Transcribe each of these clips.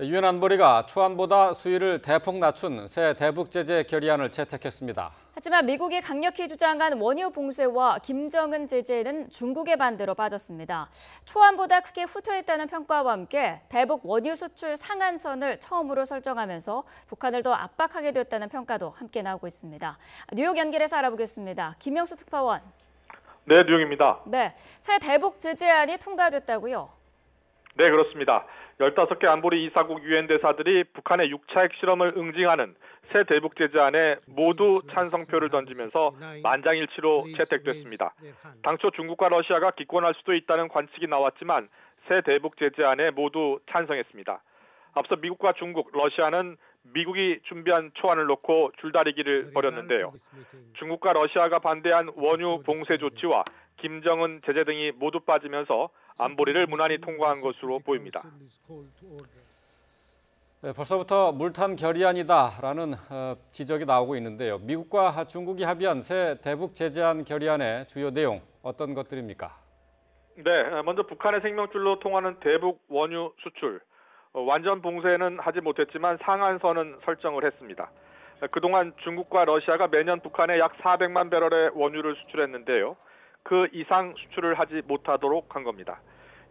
유엔 안보리가 초안보다 수위를 대폭 낮춘 새 대북 제재 결의안을 채택했습니다. 하지만 미국이 강력히 주장한 원유 봉쇄와 김정은 제재는 중국의 반대로 빠졌습니다. 초안보다 크게 후퇴했다는 평가와 함께 대북 원유 수출 상한선을 처음으로 설정하면서 북한을 더 압박하게 됐다는 평가도 함께 나오고 있습니다. 뉴욕 연결해서 알아보겠습니다. 김영수 특파원. 네, 뉴욕입니다. 네, 새 대북 제재안이 통과됐다고요? 네, 그렇습니다. 15개 안보리 이사국 유엔 대사들이 북한의 6차 핵실험을 응징하는 새 대북 제재안에 모두 찬성표를 던지면서 만장일치로 채택됐습니다. 당초 중국과 러시아가 기권할 수도 있다는 관측이 나왔지만 새 대북 제재안에 모두 찬성했습니다. 앞서 미국과 중국, 러시아는 미국이 준비한 초안을 놓고 줄다리기를 벌였는데요. 중국과 러시아가 반대한 원유 봉쇄 조치와 김정은 제재 등이 모두 빠지면서 안보리를 무난히 통과한 것으로 보입니다. 네, 벌써부터 물탄 결의안이다라는 지적이 나오고 있는데요. 미국과 중국이 합의한 새 대북 제재안 결의안의 주요 내용 어떤 것들입니까? 네, 먼저 북한의 생명줄로 통하는 대북 원유 수출. 완전 봉쇄는 하지 못했지만 상한선은 설정을 했습니다. 그동안 중국과 러시아가 매년 북한에 약 400만 배럴의 원유를 수출했는데요. 그 이상 수출을 하지 못하도록 한 겁니다.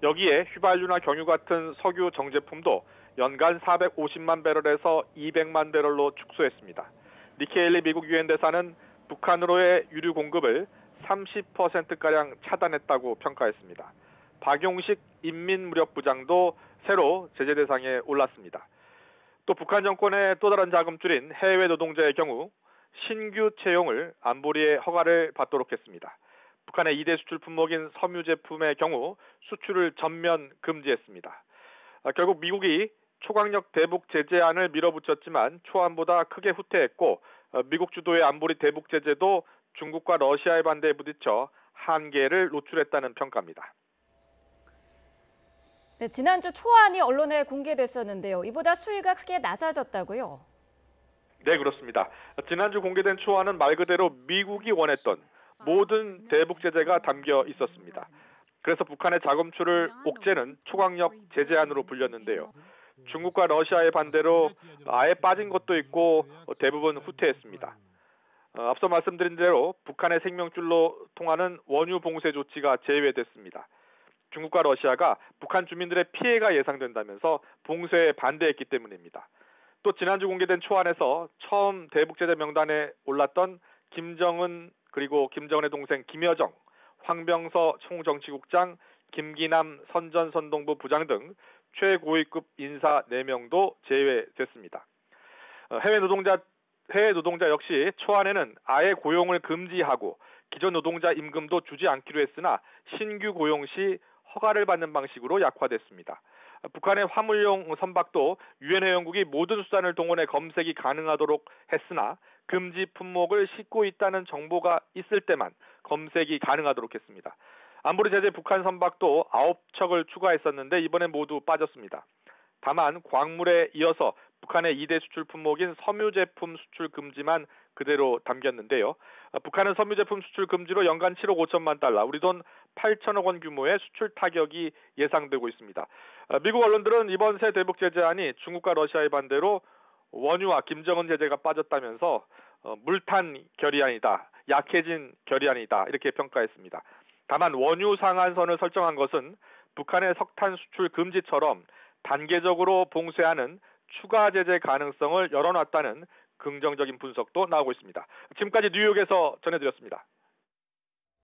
여기에 휘발유나 경유 같은 석유 정제품도 연간 450만 배럴에서 200만 배럴로 축소했습니다. 니키 헤일리 미국 유엔 대사는 북한으로의 유류 공급을 30%가량 차단했다고 평가했습니다. 박용식 인민무력부장도 새로 제재 대상에 올랐습니다. 또 북한 정권의 또 다른 자금줄인 해외 노동자의 경우 신규 채용을 안보리의 허가를 받도록 했습니다. 북한의 2대 수출 품목인 섬유 제품의 경우 수출을 전면 금지했습니다. 결국 미국이 초강력 대북 제재안을 밀어붙였지만 초안보다 크게 후퇴했고 미국 주도의 안보리 대북 제재도 중국과 러시아의 반대에 부딪혀 한계를 노출했다는 평가입니다. 네, 지난주 초안이 언론에 공개됐었는데요. 이보다 수위가 크게 낮아졌다고요? 네, 그렇습니다. 지난주 공개된 초안은 말 그대로 미국이 원했던 모든 대북 제재가 담겨 있었습니다. 그래서 북한의 자금출을 옥죄는 초강력 제재안으로 불렸는데요. 중국과 러시아의 반대로 아예 빠진 것도 있고 대부분 후퇴했습니다. 앞서 말씀드린 대로 북한의 생명줄로 통하는 원유 봉쇄 조치가 제외됐습니다. 중국과 러시아가 북한 주민들의 피해가 예상된다면서 봉쇄에 반대했기 때문입니다. 또 지난주 공개된 초안에서 처음 대북 제재 명단에 올랐던 김정은 그리고 김정은의 동생 김여정, 황병서 총정치국장, 김기남 선전선동부 부장 등 최고위급 인사 4명도 제외됐습니다. 해외 노동자 역시 초안에는 아예 고용을 금지하고 기존 노동자 임금도 주지 않기로 했으나 신규 고용 시 허가를 받는 방식으로 약화됐습니다. 북한의 화물용 선박도 유엔 회원국이 모든 수단을 동원해 검색이 가능하도록 했으나 금지 품목을 싣고 있다는 정보가 있을 때만 검색이 가능하도록 했습니다. 안보리 제재 북한 선박도 9척을 추가했었는데 이번엔 모두 빠졌습니다. 다만 광물에 이어서 북한의 2대 수출 품목인 섬유 제품 수출 금지만 그대로 담겼는데요. 북한은 섬유 제품 수출 금지로 연간 7억 5천만 달러, 우리 돈 8천억 원 규모의 수출 타격이 예상되고 있습니다. 미국 언론들은 이번 새 대북 제재안이 중국과 러시아의 반대로 원유와 김정은 제재가 빠졌다면서 물탄 결의안이다, 약해진 결의안이다 이렇게 평가했습니다. 다만 원유 상한선을 설정한 것은 북한의 석탄 수출 금지처럼 단계적으로 봉쇄하는 추가 제재 가능성을 열어놨다는 긍정적인 분석도 나오고 있습니다. 지금까지 뉴욕에서 전해드렸습니다.